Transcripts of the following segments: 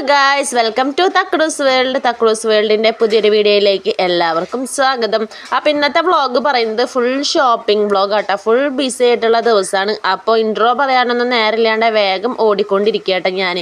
Guys, welcome to തക്രൂസ് world. തക്രൂസ് വേൾഡിൻ്റെ പുതിയൊരു വീഡിയോയിലേക്ക് എല്ലാവർക്കും സ്വാഗതം. അപ്പോൾ ഇന്നത്തെ വ്ളോഗ് പറയുന്നത് ഫുൾ ഷോപ്പിംഗ് വ്ളോഗ് ആട്ടോ. ഫുൾ ബിസി ആയിട്ടുള്ള ദിവസമാണ്. അപ്പോൾ ഇൻട്രോ പറയാനൊന്നും നേരമില്ലാണ്ട് വേഗം ഓടിക്കൊണ്ടിരിക്കട്ടെ. ഞാൻ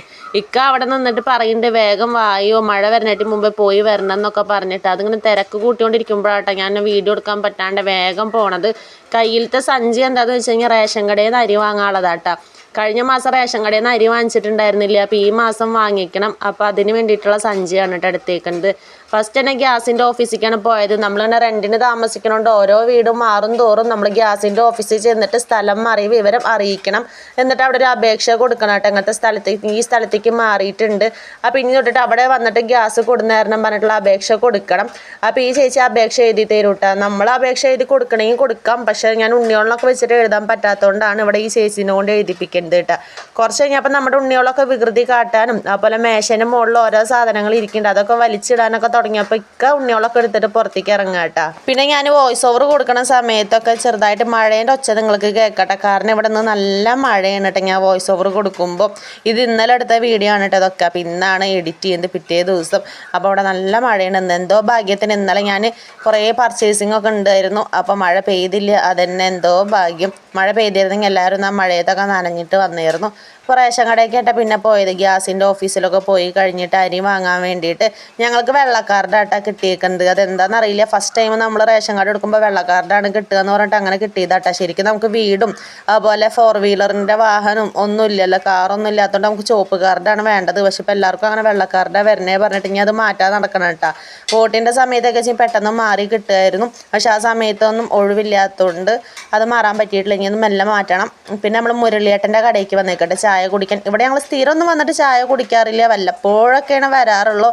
അവിടെ നിന്നിട്ട് പറയുന്നുണ്ട് വേഗം വായോ, മഴ വരുന്നതിന് മുമ്പേ പോയി വരണം എന്നൊക്കെ പറഞ്ഞിട്ട് അതിങ്ങനെ തിരക്ക് കൂട്ടിക്കൊണ്ടിരിക്കുമ്പോഴാട്ടോ ഞാൻ വീഡിയോ എടുക്കാൻ പറ്റാണ്ട് വേഗം പോണത്. കയ്യിലത്തെ സഞ്ചി എന്താണെന്ന് വെച്ച് കഴിഞ്ഞാൽ റേഷൻ കടയിൽ നിന്ന് അരി വാങ്ങാനുള്ളതാട്ടോ. കഴിഞ്ഞ മാസം റേഷൻ കടയിൽ നിന്ന് അരി വാങ്ങിച്ചിട്ടുണ്ടായിരുന്നില്ല. അപ്പോൾ ഈ മാസം വാങ്ങിക്കണം. അപ്പോൾ അതിന് വേണ്ടിയിട്ടുള്ള സഞ്ചിയാണ് കേട്ടോ എടുത്തേക്കുന്നത്. ഫസ്റ്റ് തന്നെ ഗ്യാസിൻ്റെ ഓഫീസിലേക്കാണ് പോയത്. നമ്മളിങ്ങനെ റെൻറ്റിന് താമസിക്കണോണ്ട് ഓരോ വീടും മാറും തോറും നമ്മൾ ഗ്യാസിൻ്റെ ഓഫീസിൽ ചെന്നിട്ട് സ്ഥലം മാറി വിവരം അറിയിക്കണം. എന്നിട്ട് അവിടെ ഒരു അപേക്ഷ കൊടുക്കണം കേട്ടോ. അങ്ങനത്തെ സ്ഥലത്തേക്ക് ഈ സ്ഥലത്തേക്ക് മാറിയിട്ടുണ്ട്, അപ്പോൾ ഇനി തൊട്ടിട്ട് അവിടെ വന്നിട്ട് ഗ്യാസ് കൊടുന്നേരണം പറഞ്ഞിട്ടുള്ള അപേക്ഷ കൊടുക്കണം. അപ്പോൾ ഈ ചേച്ചി അപേക്ഷ എഴുതി തരും കേട്ടോ. നമ്മൾ അപേക്ഷ എഴുതി കൊടുക്കണമെങ്കിൽ കൊടുക്കാം. പക്ഷേ ഞാൻ ഉണ്ണിയോളൊക്കെ വെച്ചിട്ട് എഴുതാൻ പറ്റാത്തതുകൊണ്ടാണ് ഇവിടെ ഈ ചേച്ചിനെ കൊണ്ട് എഴുതിപ്പിക്കുന്നത് കേട്ടോ. കുറച്ച് കഴിഞ്ഞപ്പോൾ നമ്മുടെ ഉണ്ണിയോളൊക്കെ വികൃതി കാട്ടാനും അതുപോലെ മേശേൻ്റെ മുകളിൽ ഓരോ സാധനങ്ങൾ ഇരിക്കുന്നുണ്ട്, അതൊക്കെ വലിച്ചിടാനൊക്കെ തുടങ്ങിയപ്പോൾ ഉണ്ണിയോളൊക്കെ എടുത്തിട്ട് പുറത്തേക്ക് ഇറങ്ങുക കേട്ടോ. പിന്നെ ഞാൻ വോയിസ് ഓവർ കൊടുക്കുന്ന സമയത്തൊക്കെ ചെറുതായിട്ട് മഴേൻ്റെ ഒച്ച നിങ്ങൾക്ക് കേൾക്കട്ടെ, കാരണം ഇവിടെ നിന്ന് നല്ല മഴയാണ് കേട്ടോ. ഞാൻ വോയിസ് ഓവർ കൊടുക്കുമ്പോൾ ഇത് ഇന്നലെ എടുത്ത വീഡിയോ ആണ് കേട്ടോ ഇതൊക്കെ. അപ്പോൾ ഇന്നാണ് എഡിറ്റ് ചെയ്യുന്നത് പിറ്റേ ദിവസം. അപ്പോൾ അവിടെ നല്ല മഴയാണ്. എന്തോ ഭാഗ്യത്തിന് ഇന്നലെ ഞാൻ കുറേ പർച്ചേസിങ് ഒക്കെ ഉണ്ടായിരുന്നു. അപ്പോൾ മഴ പെയ്തില്ല, അതന്നെ എന്തോ ഭാഗ്യം. മഴ പെയ്തിരുന്നെങ്കിൽ എല്ലാവരും ആ മഴയത്തൊക്കെ നനഞ്ഞിട്ട് വന്നിരുന്നു. ഇപ്പോൾ റേഷൻ കടയൊക്കെ പിന്നെ പോയത് ഗ്യാസിൻ്റെ ഓഫീസിലൊക്കെ പോയി കഴിഞ്ഞിട്ട് അരി വാങ്ങാൻ വേണ്ടിയിട്ട്. ഞങ്ങൾക്ക് വെള്ള കാർഡാട്ടാ കിട്ടിയേക്കുന്നത്. അതെന്താണെന്നറിയില്ല, ഫസ്റ്റ് ടൈം നമ്മൾ റേഷൻ കാർഡ് എടുക്കുമ്പോൾ വെള്ള കാർഡാണ് കിട്ടുക എന്ന് പറഞ്ഞിട്ട് അങ്ങനെ കിട്ടിയതാട്ടാ. ശരിക്കും നമുക്ക് വീടും അതുപോലെ 4 വീലറിൻ്റെ വാഹനം ഒന്നും ഇല്ലല്ലോ, കാറൊന്നും ഇല്ലാത്തതുകൊണ്ട് നമുക്ക് ചുവപ്പ് കാർഡാണ് വേണ്ടത്. പക്ഷെ ഇപ്പോൾ എല്ലാവർക്കും അങ്ങനെ വെള്ള കാർഡാണ് വരണേ പറഞ്ഞിട്ട് ഇനി അത് മാറ്റാൻ നടക്കണം കേട്ടോ. വോട്ടിൻ്റെ സമയത്തൊക്കെ വെച്ചാൽ പെട്ടെന്ന് മാറി കിട്ടുമായിരുന്നു. പക്ഷെ ആ സമയത്തൊന്നും ഒഴിവില്ലാത്തതുകൊണ്ട് അത് മാറാൻ പറ്റിയിട്ടില്ല. ഇനി ഒന്ന് മെല്ലെ മാറ്റണം. പിന്നെ നമ്മൾ മുരളിയേട്ടൻ്റെ കടയ്ക്ക് വന്നേക്കട്ടെ ചായ കുടിക്കാൻ. ഇവിടെ ഞങ്ങൾ സ്ഥിരം ഒന്നും വന്നിട്ട് ചായ കുടിക്കാറില്ല, വല്ലപ്പോഴൊക്കെയാണ് വരാറുള്ളൂ.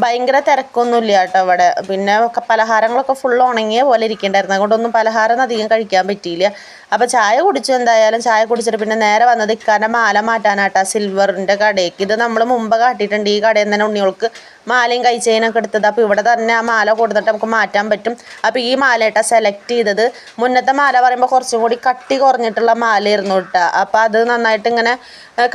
ഭയങ്കര തിരക്കൊന്നുമില്ല കേട്ടോ ഇവിടെ. പിന്നെ പലഹാരങ്ങളൊക്കെ ഫുൾ ഉണങ്ങിയ പോലെ ഇരിക്കേണ്ടായിരുന്നു, അതുകൊണ്ടൊന്നും പലഹാരം അധികം കഴിക്കാൻ പറ്റിയില്ല. അപ്പോൾ ചായ കുടിച്ചു. എന്തായാലും ചായ കുടിച്ചിട്ട് പിന്നെ നേരെ വന്നത് ഇക്കാൻ്റെ മാല മാറ്റാനാട്ടാ സിൽവറിൻ്റെ കടയ്ക്ക്. ഇത് നമ്മൾ മുമ്പ് കാട്ടിയിട്ടുണ്ട്. ഈ കടയിൽ തന്നെ ഉണ്ണികൾക്ക് മാലയും കൈച്ചെയിനൊക്കെ എടുത്തത്. അപ്പോൾ ഇവിടെ തന്നെ ആ മാല കൊടുത്തിട്ട് നമുക്ക് മാറ്റാൻ പറ്റും. അപ്പോൾ ഈ മാലയായിട്ടാണ് സെലക്ട് ചെയ്തത്. മുന്നത്തെ മാല പറയുമ്പോൾ കുറച്ചും കൂടി കട്ടി കുറഞ്ഞിട്ടുള്ള മാലയായിരുന്നു കേട്ടോ. അപ്പോൾ അത് നന്നായിട്ട് ഇങ്ങനെ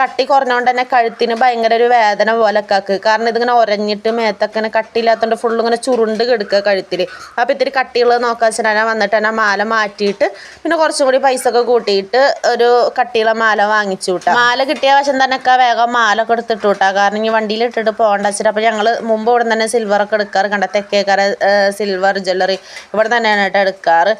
കട്ടി കുറഞ്ഞുകൊണ്ട് തന്നെ കഴുത്തിന് ഭയങ്കര ഒരു വേദന പോലൊക്കെ ആക്ക്. കാരണം ഇതിങ്ങനെ ഉരഞ്ഞിട്ട് മേത്തൊക്കെ ഇങ്ങനെ കട്ടിയില്ലാത്തതുകൊണ്ട് ഫുള്ള് ഇങ്ങനെ ചുരുണ്ട് കിടക്കുക കഴുത്തിൽ. അപ്പോൾ ഇത്തിരി കട്ടിയുള്ളത് നോക്കാൻ വെച്ചാൽ ഞാൻ വന്നിട്ട് തന്നെ മാല മാറ്റിയിട്ട് പിന്നെ കുറച്ചും കൂടി പൈസ ഒക്കെ കൂട്ടിയിട്ട് ഒരു കട്ടിയുള്ള മാല വാങ്ങിച്ചു വിട്ടാ. മാല കിട്ടിയ വശം തന്നെ ഒക്കെ വേഗം മാല ഒക്കെ എടുത്തിട്ട് വിട്ടാ, കാരണം ഈ വണ്ടിയിൽ ഇട്ടിട്ട് പോകേണ്ട വെച്ചിട്ട്. അപ്പോൾ ഞങ്ങൾ മുമ്പ് ഇവിടെ തന്നെ സിൽവറൊക്കെ എടുക്കാറ്, കണ്ട തെക്കേക്കര സിൽവർ ജ്വല്ലറി ഇവിടെ തന്നെയാണ് കേട്ടോ എടുക്കാറ്.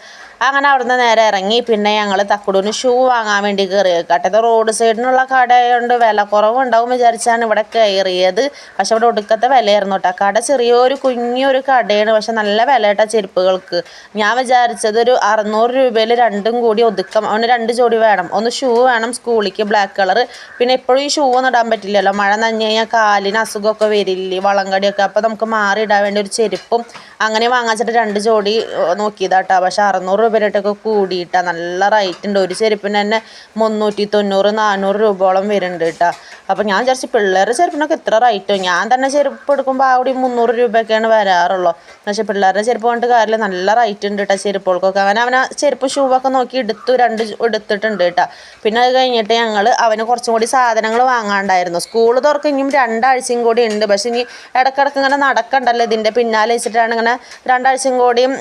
അങ്ങനെ അവിടുന്ന് നേരെ ഇറങ്ങി പിന്നെ ഞങ്ങൾ തക്കുടൂന് ഷൂ വാങ്ങാൻ വേണ്ടി കയറിയേക്കട്ടെ. ഇത് റോഡ് സൈഡിനുള്ള കടയുണ്ട്, വില കുറവുണ്ടാവും വിചാരിച്ചാണ് ഇവിടെ കയറിയത്. പക്ഷെ ഇവിടെ ഒടുക്കത്തെ വിലയായിരുന്നു കേട്ടോ. കട ചെറിയൊരു കുഞ്ഞൊരു കടയാണ്, പക്ഷെ നല്ല വില കേട്ടോ ചെരുപ്പുകൾക്ക്. ഞാൻ വിചാരിച്ചത് ഒരു 600 രൂപയിൽ രണ്ടും കൂടി ഒതുക്കം. അവന് 2 ജോഡി വേണം. ഒന്ന് ഷൂ വേണം സ്കൂളിലേക്ക് ബ്ലാക്ക് കളർ. പിന്നെ എപ്പോഴും ഈ ഷൂ ഒന്നും ഇടാൻ പറ്റില്ലല്ലോ, മഴ നനഞ്ഞു കഴിഞ്ഞാൽ കാലിന് അസുഖമൊക്കെ വരില്ലേ, വളങ്കടിയൊക്കെ. അപ്പോൾ നമുക്ക് മാറി ഇടാൻ വേണ്ടി ഒരു ചെരുപ്പും അങ്ങനെ വാങ്ങിച്ചിട്ട് 2 ജോഡി നോക്കിയതാട്ടോ. പക്ഷെ 600 രൂപയിട്ടൊക്കെ കൂടിയിട്ടാണ്. നല്ല റേറ്റ് ഉണ്ട്. ഒരു ചെരുപ്പിന് തന്നെ 390-400 രൂപയോളം വരുന്നുണ്ട് കേട്ടോ. അപ്പോൾ ഞാൻ വിചാരിച്ചു പിള്ളേരുടെ ചെരുപ്പിനൊക്കെ ഇത്ര റേറ്റോ, ഞാൻ തന്നെ ചെരുപ്പ് എടുക്കുമ്പോൾ ആ കൂടി 300 രൂപയൊക്കെയാണ് വരാറുള്ളൂ. പക്ഷേ പിള്ളേരുടെ ചെരുപ്പ് കൊണ്ട് കാര്യമില്ല, നല്ല റേറ്റ് ഉണ്ട് കേട്ടോ ചെരുപ്പുകൾക്കൊക്കെ. അവനെ ചെരുപ്പ് ഷൂവൊക്കെ നോക്കി 2 എടുത്തിട്ടുണ്ട് കേട്ടോ. പിന്നെ അത് കഴിഞ്ഞിട്ട് ഞങ്ങൾ അവന് കുറച്ചും കൂടി സാധനങ്ങൾ വാങ്ങാണ്ടായിരുന്നു. സ്കൂൾ തുറക്കും ഇനിയും 2 ആഴ്ചയും കൂടി ഉണ്ട്. പക്ഷെ ഇനി ഇടക്കിടക്ക് ഇങ്ങനെ നടക്കണ്ടല്ലോ, ഇതിൻ്റെ പിന്നാലെ വെച്ചിട്ടാണ് ഇങ്ങനെ 2 ആഴ്ചയും കൂടിയും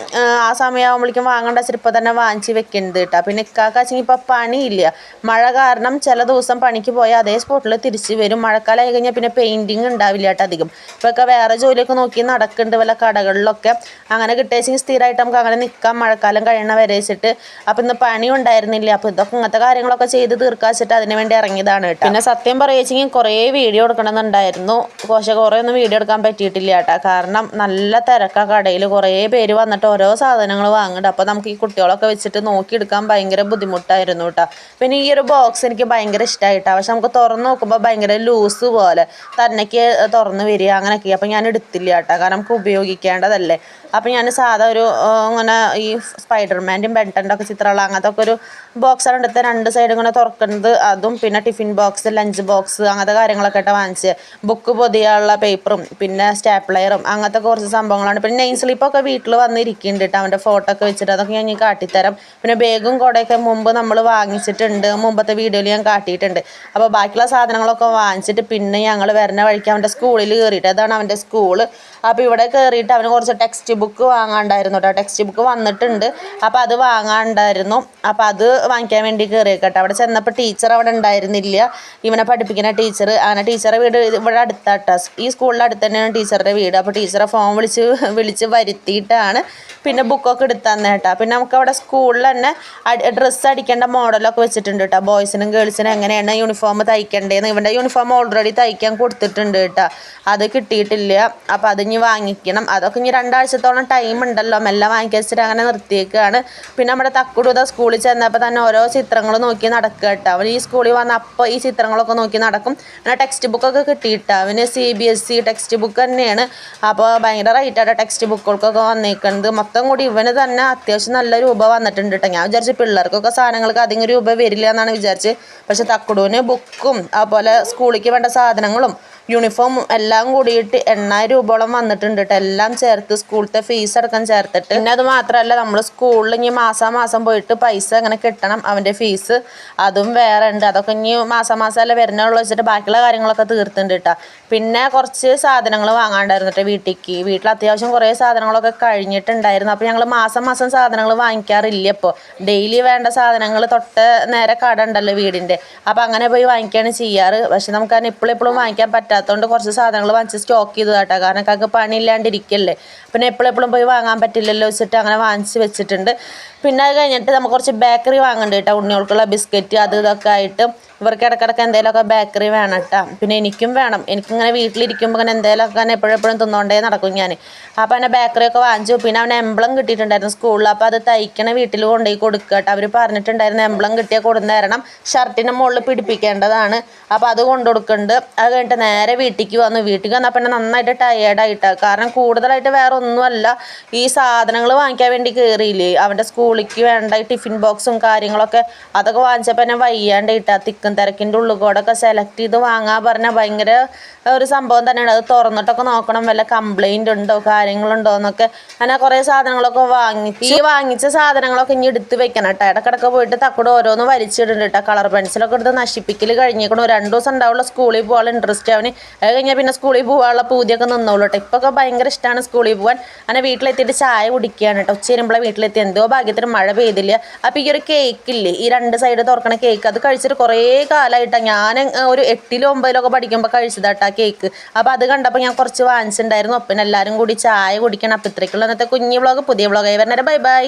ആ സമയമാകുമ്പോഴേക്കും വാങ്ങേണ്ട ചെരുപ്പ് തന്നെ വാങ്ങിച്ച് വെക്കുന്നത് കേട്ടോ. പിന്നെ ഇക്കാക്കാച്ചെങ്കിൽ ഇപ്പോൾ പണിയില്ല, മഴ കാരണം ചില ദിവസം പണിക്ക് പോയാൽ അതേ സ്പോട്ടിൽ തിരിച്ച് വരും. മഴക്കാലമായി കഴിഞ്ഞാൽ പിന്നെ പെയിൻറ്റിങ് ഉണ്ടാവില്ല കേട്ടോ അധികം. ഇപ്പോഴൊക്കെ വേറെ ജോലിയൊക്കെ നോക്കി നടക്കുന്നുണ്ട് വല്ല കടകളിലൊക്കെ. അങ്ങനെ കിട്ടിയെങ്കിൽ സ്ഥിരമായിട്ട് നമുക്ക് അങ്ങനെ നിൽക്കാം മഴക്കാലം കഴിയണ വരെ വെച്ചിട്ട്. അപ്പോൾ ഇന്ന് പണി ഉണ്ടായിരുന്നില്ല. അപ്പോൾ ഇതൊക്കെ ഇങ്ങനത്തെ കാര്യങ്ങളൊക്കെ ചെയ്ത് തീർക്കാച്ചിട്ട് അതിന് വേണ്ടി ഇറങ്ങിയതാണ് കേട്ടോ. പിന്നെ സത്യം പറയുകയെങ്കിൽ കുറേ വീഡിയോ എടുക്കണമെന്നുണ്ടായിരുന്നു, പക്ഷേ കുറേ ഒന്നും വീഡിയോ എടുക്കാൻ പറ്റിയിട്ടില്ല കേട്ടോ. കാരണം നല്ല തിരക്കാ കടയിൽ, കുറേ പേര് വന്നിട്ട് ഓരോ സാധനങ്ങൾ വാങ്ങുന്നുണ്ട്. അപ്പോൾ നമുക്ക് ഈ കുട്ടികളൊക്കെ വെച്ചിട്ട് നോക്കിയെടുക്കാൻ ഭയങ്കര ബുദ്ധിമുട്ടായിരുന്നു കേട്ടോ. പിന്നെ ഈ ഒരു ബോക്സ് എനിക്ക് ഭയങ്കര ഇഷ്ടമായിട്ടാണ്. പക്ഷെ നമുക്ക് തുറന്ന് നോക്കുമ്പോൾ ഭയങ്കര ലൂസ് പോലെ തന്നേക്ക് തുറന്ന് വരിക അങ്ങനെയൊക്കെ. അപ്പോൾ ഞാൻ എടുത്തില്ല കേട്ടോ, കാരണം നമുക്ക് ഉപയോഗിക്കേണ്ടതല്ലേ. അപ്പോൾ ഞാൻ സാധാ ഒരു ഇങ്ങനെ ഈ സ്പൈഡർമാൻ്റെയും ബെൻടൻ്റെ ഒക്കെ ചിത്രമുള്ള അങ്ങനത്തെ ഒക്കെ ഒരു ബോക്സാണ് എടുത്ത് 2 സൈഡ് ഇങ്ങനെ തുറക്കുന്നത്. അതും പിന്നെ ടിഫിൻ ബോക്സ്, ലഞ്ച് ബോക്സ് അങ്ങനത്തെ കാര്യങ്ങളൊക്കെ ആയിട്ട് വാങ്ങിച്ച്. ബുക്ക് പൊതിയാനുള്ള പേപ്പറും പിന്നെ സ്റ്റാപ്ലയറും അങ്ങനത്തെ കുറച്ച് സംഭവങ്ങളാണ്. പിന്നെ നെയിം സ്ലിപ്പൊക്കെ വീട്ടിൽ വന്നിരിക്കുന്നുണ്ട് കേട്ടോ, അവൻ്റെ ഫോട്ടോ ഒക്കെ വെച്ചിട്ട്. അതൊക്കെ ഞാൻ വേണമെങ്കിൽ കാട്ടിത്തരാം. പിന്നെ ബാഗും കുടയൊക്കെ മുമ്പ് നമ്മൾ വാങ്ങിച്ചിട്ടുണ്ട്, മുമ്പത്തെ വീഡിയോയിൽ ഞാൻ കാട്ടിയിട്ടുണ്ട്. അപ്പോൾ ബാക്കിയുള്ള സാധനങ്ങളൊക്കെ വാങ്ങിച്ചിട്ട് പിന്നെ ഞങ്ങൾ വരുന്ന വഴിക്ക് അവൻ്റെ സ്കൂളിൽ കയറിയിട്ട്, അതാണ് അവൻ്റെ സ്കൂള്. അപ്പോൾ ഇവിടെ കയറിയിട്ട് അവന് കുറച്ച് ടെക്സ്റ്റ് ബുക്ക് വാങ്ങാണ്ടായിരുന്നു കേട്ടോ. ടെക്സ്റ്റ് ബുക്ക് വന്നിട്ടുണ്ട്, അപ്പോൾ അത് വാങ്ങാണ്ടായിരുന്നു. അപ്പോൾ അത് വാങ്ങിക്കാൻ വേണ്ടി കയറിയേക്കട്ടെ. അവിടെ ചെന്നപ്പോൾ ടീച്ചർ അവിടെ ഉണ്ടായിരുന്നില്ല, ഇവനെ പഠിപ്പിക്കുന്ന ടീച്ചർ. അങ്ങനെ ടീച്ചറെ വീട് ഇവിടെ അടുത്താട്ടോ, ഈ സ്കൂളിൻ്റെ അടുത്ത് തന്നെയാണ് ടീച്ചറുടെ വീട്. അപ്പോൾ ടീച്ചറെ ഫോൺ വിളിച്ച് വരുത്തിയിട്ടാണ് പിന്നെ ബുക്കൊക്കെ എടുത്ത് തന്നെ കേട്ടോ. പിന്നെ നമുക്ക് അവിടെ സ്കൂളിൽ തന്നെ ഡ്രസ്സ് അടിക്കേണ്ട മോഡലൊക്കെ വെച്ചിട്ടുണ്ട് കേട്ടോ. ബോയ്സിനും ഗേൾസിനും എങ്ങനെയാണ് യൂണിഫോം തയ്ക്കേണ്ടതെന്ന്. ഇവൻ്റെ യൂണിഫോം ഓൾറെഡി തയ്ക്കാൻ കൊടുത്തിട്ടുണ്ട് കേട്ടോ, അത് കിട്ടിയിട്ടില്ല. അപ്പോൾ അത് ഇനി വാങ്ങിക്കണം. അതൊക്കെ ഇനി 2 ആഴ്ചത്തോളം ടൈം ഉണ്ടല്ലോ, മെല്ലെ വാങ്ങിക്കാൻ വെച്ചിട്ട് അങ്ങനെ നിർത്തിയേക്കാണ്. പിന്നെ നമ്മുടെ തക്കുടുത സ്കൂളിൽ ചെന്നപ്പോൾ തന്നെ ഓരോ ചിത്രങ്ങൾ നോക്കി നടക്കുക കേട്ടോ. അവൻ ഈ സ്കൂളിൽ വന്ന അപ്പോൾ ഈ ചിത്രങ്ങളൊക്കെ നോക്കി നടക്കും. അങ്ങനെ ടെക്സ്റ്റ് ബുക്കൊക്കെ കിട്ടിയിട്ടോ. അവന് CBSE ടെക്സ്റ്റ് ബുക്ക് തന്നെയാണ്. അപ്പോൾ ഭയങ്കര റേറ്റാണ് ടെക്സ്റ്റ് ബുക്കുകൾക്കൊക്കെ വന്നേക്കുന്നത്. മൊത്തം കൂടി ഇവന് തന്നെ അത്യാവശ്യം നല്ല രൂപ വന്നിട്ടുണ്ട് കേട്ടോ. ഞാൻ വിചാരിച്ചു പിള്ളേർക്കൊക്കെ സാധനങ്ങൾക്ക് അധികം രൂപ വരില്ല എന്നാണ് വിചാരിച്ച്. പക്ഷെ തക്കുടുവിന് ബുക്കും അതുപോലെ സ്കൂളിലേക്ക് വേണ്ട സാധനങ്ങളും യൂണിഫോമും എല്ലാം കൂടിയിട്ട് 8000 രൂപയോളം വന്നിട്ടുണ്ട് കേട്ടോ. എല്ലാം ചേർത്ത് സ്കൂളത്തെ ഫീസ് അടക്കം ചേർത്തിട്ട്. പിന്നെ അത് മാത്രമല്ല, നമ്മൾ സ്കൂളിൽ ഇനി മാസം പോയിട്ട് പൈസ അങ്ങനെ കിട്ടണം, അവൻ്റെ ഫീസ് അതും വേറെ ഉണ്ട്. അതൊക്കെ ഇനി മാസം അല്ല വരുന്നുള്ളൂ വെച്ചിട്ട് ബാക്കിയുള്ള കാര്യങ്ങളൊക്കെ തീർത്തുണ്ട് കേട്ടോ. പിന്നെ കുറച്ച് സാധനങ്ങൾ വാങ്ങാണ്ടായിരുന്നു കേട്ടോ വീട്ടിൽ അത്യാവശ്യം കുറേ സാധനങ്ങളൊക്കെ കഴിഞ്ഞിട്ടുണ്ടായിരുന്നു. അപ്പോൾ ഞങ്ങൾ മാസം സാധനങ്ങൾ വാങ്ങിക്കാറില്ല. ഇപ്പോൾ ഡെയിലി വേണ്ട സാധനങ്ങൾ തൊട്ട് നേരെ കട ഉണ്ടല്ലോ വീടിൻ്റെ, അപ്പോൾ അങ്ങനെ പോയി വാങ്ങിക്കുകയാണ് ചെയ്യാറ്. പക്ഷെ നമുക്ക് അതിന് എപ്പോഴും വാങ്ങിക്കാൻ പറ്റാത്തതുകൊണ്ട് കുറച്ച് സാധനങ്ങൾ വാങ്ങിച്ച് സ്റ്റോക്ക് ചെയ്ത് കേട്ടോ. കാരണം കാക്ക് പണിയില്ലാണ്ടിരിക്കല്ലേ, പിന്നെ എപ്പോഴും പോയി വാങ്ങാൻ പറ്റില്ലല്ലോ വെച്ചിട്ട് അങ്ങനെ വാങ്ങിച്ച് വെച്ചിട്ടുണ്ട്. പിന്നെ അത് കഴിഞ്ഞിട്ട് നമുക്ക് കുറച്ച് ബേക്കറി വാങ്ങുന്നുണ്ട് കേട്ടോ. ഉണ്ണികൾക്കുള്ള ബിസ്ക്കറ്റ് അത് ഇതൊക്കെ ആയിട്ട് ഇവർക്ക് ഇടയ്ക്കിടയ്ക്ക് എന്തെങ്കിലുമൊക്കെ ബേക്കറി വേണം കേട്ടോ. പിന്നെ എനിക്കും വേണം. എനിക്കിങ്ങനെ വീട്ടിലിരിക്കുമ്പോൾ ഇങ്ങനെ എന്തെങ്കിലുമൊക്കെ എപ്പോഴും തിന്നുകൊണ്ടേ നടക്കും ഞാൻ. അപ്പോൾ അങ്ങനെ ബേക്കറിയൊക്കെ വാങ്ങിച്ചു. പിന്നെ അവന് എംബ്ലം കിട്ടിയിട്ടുണ്ടായിരുന്നു സ്കൂളിൽ, അപ്പോൾ അത് തയ്ക്കണ വീട്ടിൽ കൊണ്ടുപോയി കൊടുക്കുക കേട്ടോ. അവർ പറഞ്ഞിട്ടുണ്ടായിരുന്നു എംബ്ലം കിട്ടിയാൽ കൊടുന്ന് തരണം, ഷർട്ടിൻ്റെ മുകളിൽ പിടിപ്പിക്കേണ്ടതാണ്. അപ്പോൾ അത് കൊണ്ടു കൊടുക്കുന്നുണ്ട്. അത് കഴിഞ്ഞിട്ട് നേരെ വീട്ടിലേക്ക് വന്നപ്പോൾ പിന്നെ നന്നായിട്ട് ടയേർഡായിട്ടാണ്. കാരണം കൂടുതലായിട്ട് വേറെ ഒന്നുമല്ല, ഈ സാധനങ്ങൾ വാങ്ങിക്കാൻ വേണ്ടി കയറിയില്ലേ, അവൻ്റെ സ്കൂളിലേക്ക് വേണ്ട ഈ ടിഫിൻ ബോക്സും കാര്യങ്ങളൊക്കെ അതൊക്കെ വാങ്ങിച്ചപ്പോൾ എന്നെ വയ്യാണ്ടായിട്ടാണ്. തിരക്കിൻ്റെ ഉള്ളിൽ കൂടെ ഒക്കെ സെലക്ട് ചെയ്ത് വാങ്ങാൻ പറഞ്ഞാൽ ഭയങ്കര ഒരു സംഭവം തന്നെയാണ്. അത് തുറന്നിട്ടൊക്കെ നോക്കണം, വല്ല കംപ്ലൈൻറ്റ് ഉണ്ടോ കാര്യങ്ങളുണ്ടോ എന്നൊക്കെ. അങ്ങനെ കുറേ സാധനങ്ങളൊക്കെ വാങ്ങിച്ച സാധനങ്ങളൊക്കെ ഇനി എടുത്ത് വെക്കണം കേട്ടോ. ഇടക്കിടക്ക് പോയിട്ട് തക്കൂടെ ഓരോന്ന് വലിച്ചിടുന്നുണ്ട് കേട്ടോ. കളർ പെൻസിലൊക്കെ എടുത്ത് നശിപ്പിക്കൽ കഴിഞ്ഞേക്കണം. 2 ദിവസം ഉണ്ടാവുള്ള സ്കൂളിൽ പോകാനുള്ള ഇൻട്രസ്റ്റ് അവന്. അത് കഴിഞ്ഞാൽ പിന്നെ സ്കൂളിൽ പോകാനുള്ള പൂതിയൊക്കെ നിന്നോളൂ കേട്ടോ. ഇപ്പൊക്കെ ഭയങ്കര ഇഷ്ടമാണ് സ്കൂളിൽ പോകാൻ. അങ്ങനെ വീട്ടിലെത്തിയിട്ട് ചായ കുടിക്കുകയാണ് കേട്ടോ. ഉച്ച വരുമ്പോഴേ വീട്ടിലെത്തി. എന്തോ ഭാഗ്യത്തിന് മഴ പെയ്തില്ല. അപ്പോൾ ഈ ഒരു കേക്കില്ലേ, ഈ 2 സൈഡ് തുറക്കണ കേക്ക്, അത് കഴിച്ചിട്ട് കുറേ കാലമായിട്ടാണ്. ഞാൻ ഒരു 8ലോ 9ലോ ഒക്കെ പഠിക്കുമ്പോൾ കഴിച്ചതാട്ടാ കേക്ക്. അപ്പോൾ അത് കണ്ടപ്പോൾ ഞാൻ കുറച്ച് വാങ്ങിച്ചിട്ടുണ്ടായിരുന്നു. അപ്പം എല്ലാവരും കൂടി ചായ കുടിക്കണം. അപ്പോൾ ഇത്രയ്ക്കുള്ള ഇന്നത്തെ കുഞ്ഞു വ്ളോഗ്. പുതിയ വ്ളോഗായി വരുന്നേരം ബൈ.